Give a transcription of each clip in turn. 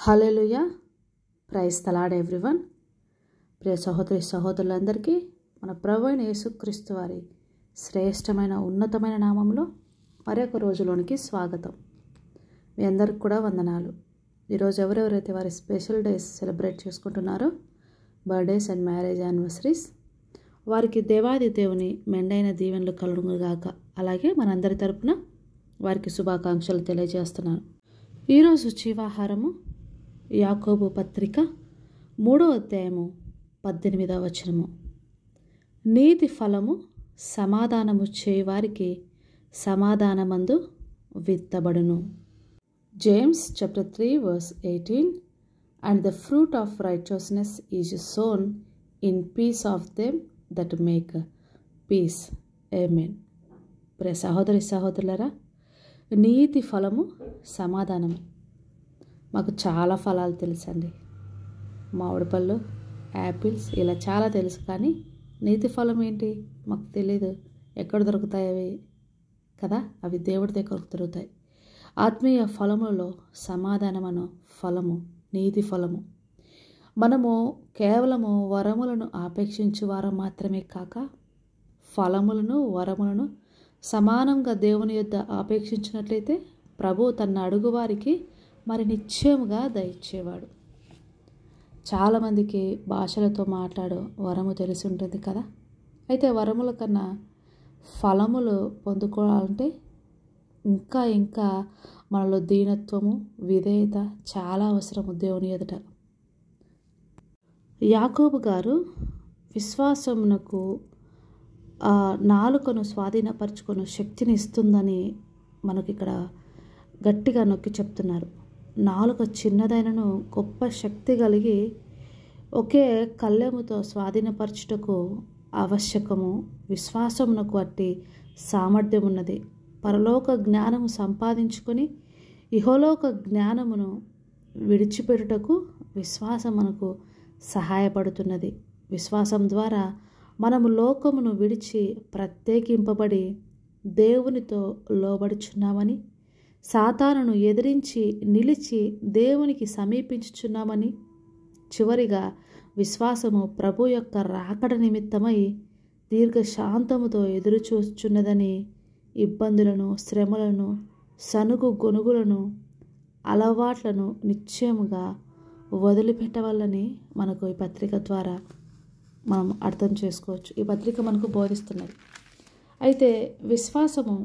Hallelujah. Praise the lord everyone. ప్రియ సహోదరి సహోదరులందరికీ మన ప్రభు అయిన యేసుక్రీస్తు వారి శ్రేష్టమైన ఉన్నతమైన నామంలో మరొక రోజులోనికి స్వాగతం. మీ అందరికి కూడా వందనాలు. ఈరోజు ఎవరెవరైతే వారి స్పెషల్ డేస్ సెలబ్రేట్ చేసుకుంటున్నారో, బర్త్డేస్ అండ్ మ్యారేజ్ యానివర్సరీస్, వారికి దేవాది దేవుని మెండైన దీవెనలు కలుగుగాక. అలాగే మనందరి తరపున వారికి శుభాకాంక్షలు తెలియజేస్తున్నాను. ఈరోజు జీవాహారము యాకోబు పత్రిక 3వ అధ్యాయము 18వ వచనము. నీతి ఫలము సమాధానము చేయువారికి సమాధానమందు విత్తబడును. James chapter 3 verse 18. And the fruit of righteousness is sown in peace of them that make peace. Amen. ప్రియ సహోదరి సహోదరులారా, నీతి ఫలము సమాధానము. మాకు చాలా ఫలాలు తెలుసండి. మామిడి పళ్ళు, యాపిల్స్, ఇలా చాలా తెలుసు. కానీ నీతి ఫలం ఏంటి మాకు తెలీదు. ఎక్కడ దొరుకుతాయి అవి కదా? అవి దేవుడి దగ్గర దొరుకుతాయి. ఆత్మీయ ఫలములలో సమాధానమను ఫలము నీతి ఫలము. మనము కేవలము వరములను ఆపేక్షించు వారం మాత్రమే కాక, ఫలములను వరములను సమానంగా దేవుని యొద్ద ఆపేక్షించినట్లయితే ప్రభు తన అడుగు వారికి మరి నిశ్చయముగా దయచేవాడు. చాలామందికి భాషలతో మాట్లాడు వరము తెలిసి ఉంటుంది కదా. అయితే వరముల కన్నా ఫలములు పొందుకోవాలంటే ఇంకా మనలో దీనత్వము, విధేయత చాలా అవసరము దేవుని ఎదుట. యాకోబు గారు విశ్వాసమునకు నాలుకను స్వాధీనపరచుకునే శక్తిని ఇస్తుందని మనకి ఇక్కడ గట్టిగా నొక్కి చెప్తున్నారు. నాలుక చిన్నదైనను గొప్ప శక్తి కలిగి ఒకే కళ్ళెముతో స్వాధీనపరచుటకు ఆవశ్యకము. విశ్వాసమునకు అట్టి సామర్థ్యం ఉన్నది. పరలోక జ్ఞానము సంపాదించుకొని ఇహలోక జ్ఞానమును విడిచిపెట్టుటకు విశ్వాసం మనకు సహాయపడుతున్నది. విశ్వాసం ద్వారా మనము లోకమును విడిచి ప్రత్యేకింపబడి దేవునితో లోబడుచున్నామని, సాతానును ఎదిరించి నిలిచి దేవునికి సమీపించుచున్నామని, చివరిగా విశ్వాసము ప్రభు యొక్క రాకడ నిమిత్తమై దీర్ఘశాంతముతో ఎదురుచూచున్నదని, ఇబ్బందులను, శ్రమలను, సనుగు గొనుగులను, అలవాట్లను నిశ్చయముగా వదిలిపెట్టవాలని మనకు ఈ పత్రిక ద్వారా మనం అర్థం చేసుకోవచ్చు. ఈ పత్రిక మనకు బోధిస్తున్నది. అయితే విశ్వాసము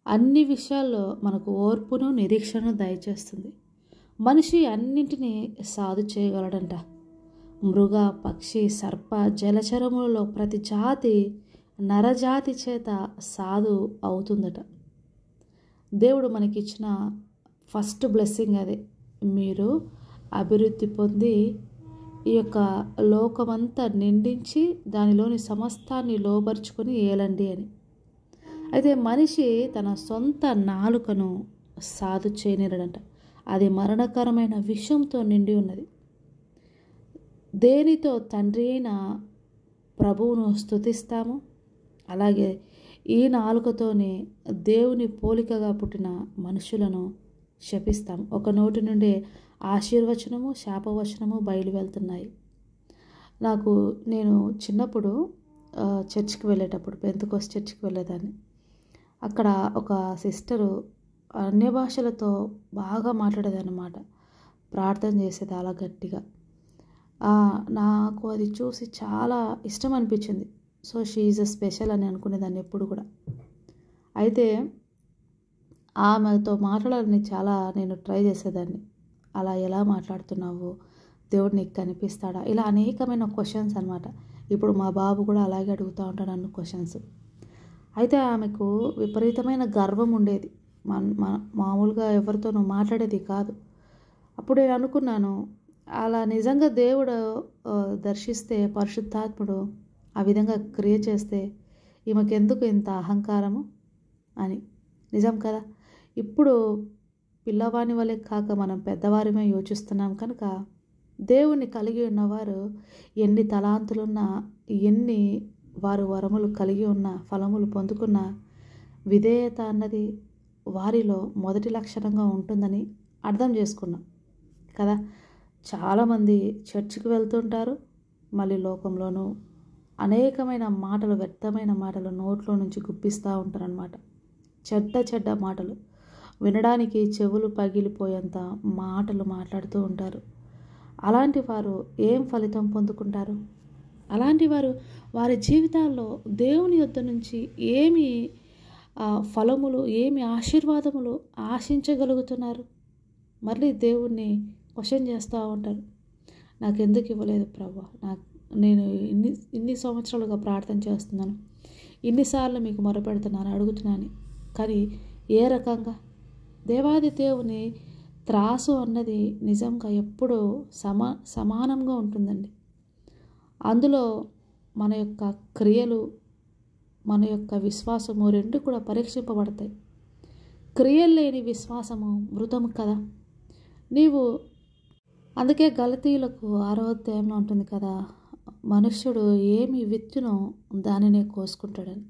అన్ని విషయాల్లో మనకు ఓర్పును, నిరీక్షణను దయచేస్తుంది. మనిషి అన్నింటినీ సాధు చేయగలడంట. మృగ, పక్షి, సర్ప, జలచరములలో ప్రతి జాతి నరజాతి చేత సాధు అవుతుందట. దేవుడు మనకిచ్చిన ఫస్ట్ బ్లెస్సింగ్ అదే. మీరు అభివృద్ధి పొంది ఈ యొక్క లోకమంతా నిండించి దానిలోని సమస్తాన్ని లోబరుచుకొని ఏలండి అని. అయితే మనిషి తన సొంత నాలుకను సాధు చేయనిరడంట. అది మరణకరమైన విషంతో నిండి ఉన్నది. దేనితో తండ్రి అయిన ప్రభువును స్తుతిస్తాము, అలాగే ఈ నాలుకతోనే దేవుని పోలికగా పుట్టిన మనుషులను శపిస్తాము. ఒక నోటి నుండి ఆశీర్వచనము, శాపవచనము బయలు వెళ్తున్నాయి. నేను చిన్నప్పుడు చర్చికి వెళ్ళేటప్పుడు, పెంతెకోస్తు చర్చికి వెళ్ళేదాన్ని. అక్కడ ఒక సిస్టరు అన్య భాషలతో బాగా మాట్లాడేది అన్నమాట. ప్రార్థన చేసేది అలా గట్టిగా. నాకు అది చూసి చాలా ఇష్టం అనిపించింది. So she is a special అని అనుకునేదాన్ని ఎప్పుడు కూడా. అయితే ఆమెతో మాట్లాడాలని నేను ట్రై చేసేదాన్ని. అలా ఎలా మాట్లాడుతున్నావు, దేవుడు నీకు కనిపిస్తాడా, ఇలా అనేకమైన క్వశ్చన్స్ అనమాట. ఇప్పుడు మా బాబు కూడా అలాగే అడుగుతూ ఉంటాడు అన్ని క్వశ్చన్స్. అయితే ఆమెకు విపరీతమైన గర్వం ఉండేది. మామూలుగా ఎవరితోనూ మాట్లాడేది కాదు. అప్పుడు నేను అనుకున్నాను, అలా నిజంగా దేవుడు దర్శిస్తే, పరిశుద్ధాత్ముడు ఆ విధంగా క్రియ చేస్తే ఈమెకెందుకు ఇంత అహంకారము అని. నిజం కదా. ఇప్పుడు పిల్లవాని వలె కాక మనం పెద్దవారిమే యోచిస్తున్నాం కనుక, దేవుణ్ణి కలిగి ఉన్నవారు ఎన్ని తలాంతులున్నా, ఎన్ని వారు వరములు కలిగి ఉన్న, ఫలములు పొందుకున్న, విధేయత అన్నది వారిలో మొదటి లక్షణంగా ఉంటుందని అర్థం చేసుకున్నాం. కదా. చాలామంది చర్చికి వెళ్తుంటారు, మళ్ళీ లోకంలోనూ అనేకమైన మాటలు, వ్యర్థమైన మాటలు నోట్లో నుంచి గుప్పిస్తూ ఉంటారనమాట. చెడ్డ మాటలు, వినడానికి చెవులు పగిలిపోయేంత మాటలు మాట్లాడుతూ ఉంటారు. అలాంటి వారు ఏం ఫలితం పొందుకుంటారు? అలాంటి వారు వారి జీవితాల్లో దేవుని యొద్ద నుంచి ఏమి ఫలములు, ఏమి ఆశీర్వాదములు ఆశించగలుగుతున్నారు? మళ్ళీ దేవుణ్ణి క్వశ్చన్ చేస్తూ ఉంటారు. నాకు ఎందుకు ఇవ్వలేదు ప్రభువా? నేను ఇన్ని సంవత్సరాలుగా ప్రార్థన చేస్తున్నాను, ఇన్నిసార్లు మీకు మొరపెడుతున్నాను, అడుగుతున్నాను, కానీ ఏ రకంగా? దేవాది దేవుని త్రాసు అన్నది నిజంగా ఎప్పుడూ సమానంగా ఉంటుందండి. అందులో మన యొక్క క్రియలు, మన యొక్క విశ్వాసము రెండు కూడా పరీక్షింపబడతాయి. క్రియలు లేని విశ్వాసము మృతము కదా. అందుకే గలతీయులకు 6వ అధ్యాయంలో ఉంటుంది కదా, మనుష్యుడు ఏమి విత్తునో దానినే కోసుకుంటాడని.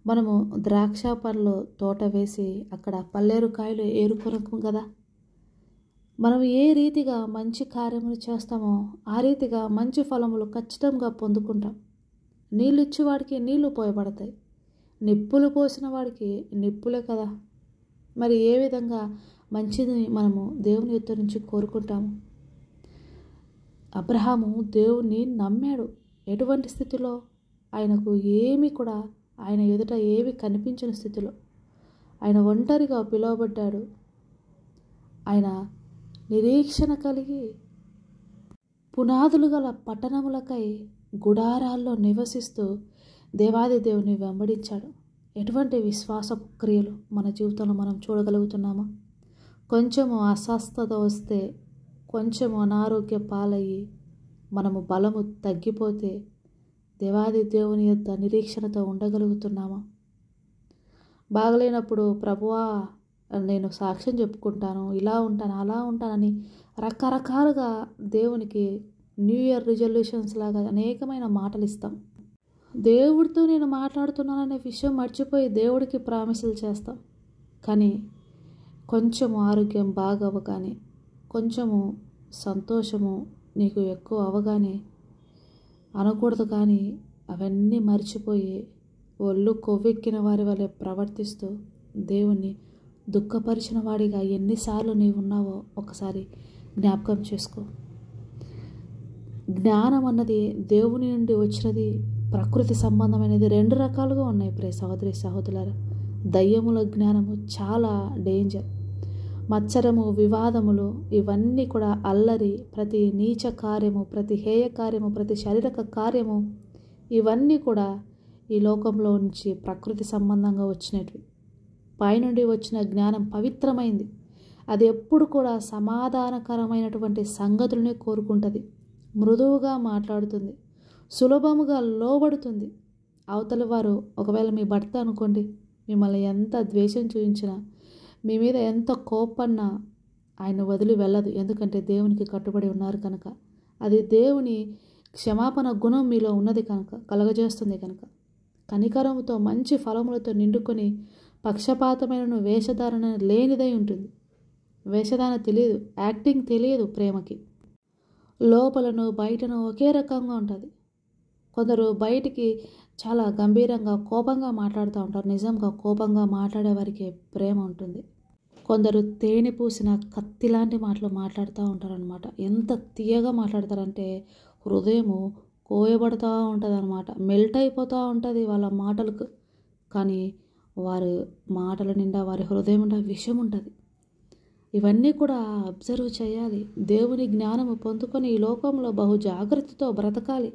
మనము ద్రాక్ష పళ్ళు తోట వేసి అక్కడ పల్లేరుకాయలు ఏరుకొనము కదా. మనం ఏ రీతిగా మంచి కార్యములు చేస్తామో ఆ రీతిగా మంచి ఫలములు ఖచ్చితంగా పొందుకుంటాం. నీళ్ళు ఇచ్చేవాడికి నీళ్లు పోయబడతాయి, నిప్పులు పోసిన వాడికి నిప్పులే కదా. మరి ఏ విధంగా మంచిది మనము దేవుని యొద్ద నుంచి కోరుకుంటాము? అబ్రహాము దేవుణ్ణి నమ్మాడు. ఎటువంటి స్థితిలో? ఆయనకు ఏమీ కూడా, ఆయన ఎదుట ఏమి కనిపించని స్థితిలో ఆయన ఒంటరిగా పిలువబడ్డాడు. ఆయన నిరీక్షణ కలిగి పునాదులు గల పట్టణములకై గుడారాల్లో నివసిస్తూ దేవాది దేవుని వెంబడించాడు. ఎటువంటి విశ్వాస క్రియలు మన జీవితంలో మనం చూడగలుగుతున్నామా? కొంచెము అస్వస్థత వస్తే, కొంచెము అనారోగ్య పాలయ్యి మనము బలము తగ్గిపోతే దేవాది దేవుని యొక్క నిరీక్షణతో ఉండగలుగుతున్నామా? బాగలేనప్పుడు ప్రభువా నేను సాక్ష్యం చెప్పుకుంటాను, ఇలా ఉంటాను, అలా ఉంటానని రకరకాలుగా దేవునికి న్యూ ఇయర్ రిజల్యూషన్స్ లాగా అనేకమైన మాటలు ఇస్తాం. దేవుడితో నేను మాట్లాడుతున్నాననే విషయం మర్చిపోయి దేవుడికి ప్రామిసులు చేస్తాం. కానీ కొంచెము ఆరోగ్యం బాగా అవ్వగానే, కొంచెము సంతోషము నీకు ఎక్కువ అవగానే అనకూడదు, కానీ అవన్నీ మర్చిపోయి ఒళ్ళు కొవ్వెక్కిన వారి వలె ప్రవర్తిస్తూ దేవుణ్ణి దుఃఖపరిచిన వాడిగా ఎన్నిసార్లు నీవు ఉన్నావో ఒకసారి జ్ఞాపకం చేసుకో. జ్ఞానం అన్నది దేవుని నుండి వచ్చినది, ప్రకృతి సంబంధమైనది. రెండు రకాలుగా ఉన్నాయి ప్రియ సహోదరి సహోదరులారా. దయ్యముల జ్ఞానము చాలా డేంజర్. మత్సరము, వివాదములు, ఇవన్నీ కూడా అల్లరి, ప్రతి నీచ కార్యము, ప్రతి హేయ కార్యము, ప్రతి శారీరక కార్యము, ఇవన్నీ కూడా ఈ లోకంలో నుంచి ప్రకృతి సంబంధంగా వచ్చినవి. పైనుండి వచ్చిన జ్ఞానం పవిత్రమైంది. అది ఎప్పుడు కూడా సమాధానకరమైనటువంటి సంగతులనే కోరుకుంటుంది, మృదువుగా మాట్లాడుతుంది, సులభముగా లోబడుతుంది. అవతలి వారు ఒకవేళ మీ భర్త అనుకోండి, మిమ్మల్ని ఎంత ద్వేషం చూపించినా, మీ మీద ఎంత కోపన్నా ఆయన వదిలి వెళ్ళదు. ఎందుకంటే దేవునికి కట్టుబడి ఉన్నారు కనుక, అది దేవుని క్షమాపణ గుణం మీలో ఉన్నది కనుక, కలగజేస్తుంది కనుక. కనికరముతో మంచి ఫలములతో నిండుకొని పక్షపాతమైన వేషధారణ లేనిదై ఉంటుంది. వేషధారణ తెలియదు, యాక్టింగ్ తెలియదు ప్రేమకి. లోపలను బయటను ఒకే రకంగా ఉంటుంది. కొందరు బయటికి చాలా గంభీరంగా కోపంగా మాట్లాడుతూ ఉంటారు, నిజంగా కోపంగా మాట్లాడే వారికి ప్రేమ ఉంటుంది. కొందరు తేనె పూసిన కత్తి లాంటి మాటలు మాట్లాడుతూ ఉంటారనమాట. ఎంత తీయగా మాట్లాడతారంటే హృదయము కోయబడుతూ ఉంటుంది అనమాట, మెల్ట్ అయిపోతూ ఉంటుంది వాళ్ళ మాటలకు. కానీ వారి మాటల నిండా, వారి హృదయం నిండా విషం ఉంటుంది. ఇవన్నీ కూడా అబ్జర్వ్ చేయాలి. దేవుని జ్ఞానము పొందుకొని ఈ లోకంలో బహు జాగ్రత్తతో బ్రతకాలి.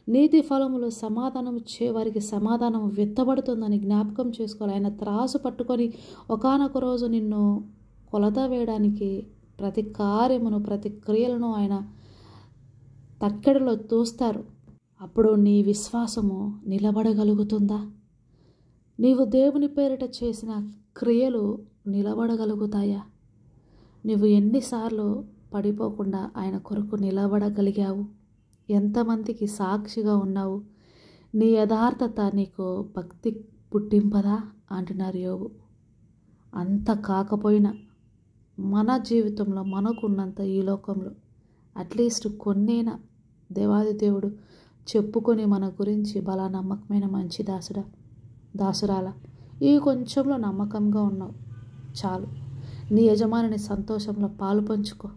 నీతి ఫలములు సమాధానం వారికి సమాధానం విత్తబడుతుందని జ్ఞాపకం చేసుకోవాలి. ఆయన త్రాసు పట్టుకొని ఒకానొక రోజు నిన్ను కొలత వేయడానికి ప్రతి కార్యమును, ప్రతి క్రియలను ఆయన తక్కెడలో తూస్తారు. అప్పుడు నీ విశ్వాసము నిలబడగలుగుతుందా? నీవు దేవుని పేరిట చేసిన క్రియలు నిలబడగలుగుతాయా? నువ్వు ఎన్నిసార్లు పడిపోకుండా ఆయన కొరకు నిలబడగలిగావు? ఎంతమందికి సాక్షిగా ఉన్నావు? నీ యథార్థత నీకు భక్తి పుట్టింపదా అంటున్నారు యోబు. అంత కాకపోయినా మన జీవితంలో మనకున్నంత ఈ లోకంలో అట్లీస్ట్ కొన్నేనా దేవాది దేవుడు చెప్పుకొని మన గురించి బలా నమ్మకమైన మంచి దాసురాల ఈ కొంచెంలో నమ్మకంగా ఉన్నావు చాలు, నీ యజమానిని సంతోషంలో పాలు పంచుకో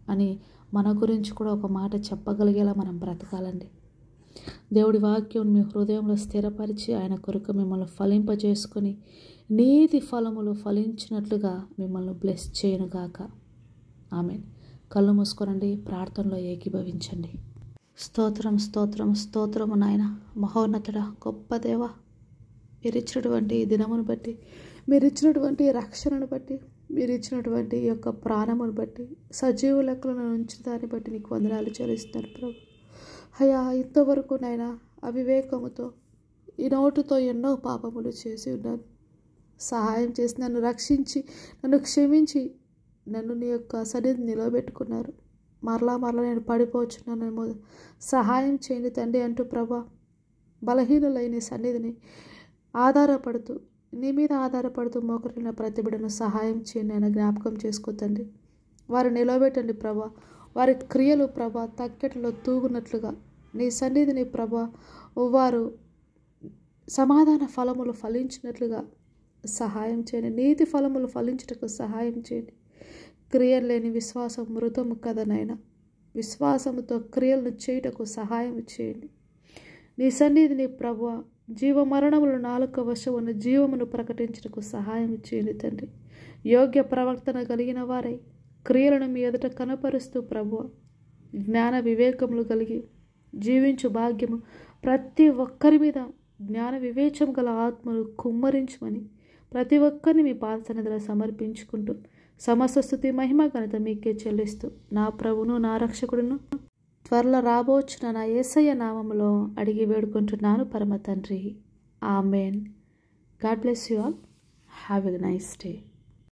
అని మన గురించి కూడా ఒక మాట చెప్పగలిగేలా మనం బ్రతకాలండి. దేవుడి వాక్యం మీ హృదయంలో స్థిరపరిచి ఆయన కొరకు మిమ్మల్ని ఫలింపజేసుకొని నీతి ఫలములు ఫలించినట్లుగా మిమ్మల్ని బ్లెస్ చేయనుగాక. ఆమేన్. కళ్ళు మూసుకోనండి, ప్రార్థనలో ఏకీభవించండి. స్తోత్రం స్తోత్రం స్తోత్రము నాయన, మహోన్నతుడా, గొప్ప దేవా, మీరు ఇచ్చినటువంటి ఈ దినమును బట్టి, మీరు ఇచ్చినటువంటి రక్షణను బట్టి, మీరు ఇచ్చినటువంటి ఈ యొక్క ప్రాణమును బట్టి, సజీవ లెక్కలను ఉంచిన దాన్ని బట్టి నీకు వందనాలు చెల్లిస్తున్నారు ప్రభు. అయ్యా, ఇంతవరకు నాయన అవివేకముతో ఈ నోటుతో ఎన్నో పాపములు చేసి ఉన్నాను. సహాయం చేసి నన్ను రక్షించి నన్ను క్షమించి నన్ను నీ యొక్క సన్నిధిని నిలబెట్టుకున్నారు. మరలా నేను పడిపోవచ్చున్నానేమో, సహాయం చేయండి తండ్రి అంటూ ప్రభా బలహీనులైన సన్నిధిని ఆధారపడుతూ నీ మీద ఆధారపడుతూ మోకరిన ప్రతి బిడ్డను సహాయం చేయండి ఆయన, జ్ఞాపకం చేసుకోతండి. వారు నిలబెట్టండి ప్రభా, వారి క్రియలు ప్రభా తక్కెటలో తూగునట్లుగా నీ సన్నిధిని ప్రభా వారు సమాధాన ఫలములు ఫలించినట్లుగా సహాయం చేయండి. నీతి ఫలములు ఫలించుటకు సహాయం చేయండి. క్రియలు లేని విశ్వాసం మృతము కదనైనా, విశ్వాసముతో క్రియలను చేయుటకు సహాయం చేయండి. నీ సన్నిధిని ప్రభువా జీవ మరణములు నాలుక వశమున జీవమును ప్రకటించుటకు సహాయం చేయండి తండ్రి. యోగ్య ప్రవర్తన కలిగిన వారై క్రియలను మీ ఎదుట కనపరుస్తూ ప్రభువా జ్ఞాన వివేకములు కలిగి జీవించు భాగ్యము ప్రతి ఒక్కరి మీద జ్ఞాన వివేచం గల ఆత్మను కుమ్మరించమని ప్రతి ఒక్కరిని మీ పాద సన్నిధిలో సమర్పించుకుంటూ సమస్త స్తుతి మహిమ ఘనత మీకే చెల్లిస్తూ నా ప్రభును నా రక్షకుడును త్వరలో రాబోచున్న నా యేసయ్య నామములో అడిగి వేడుకుంటున్నాను పరమ తండ్రి. Amen. God bless you all. Have a nice day.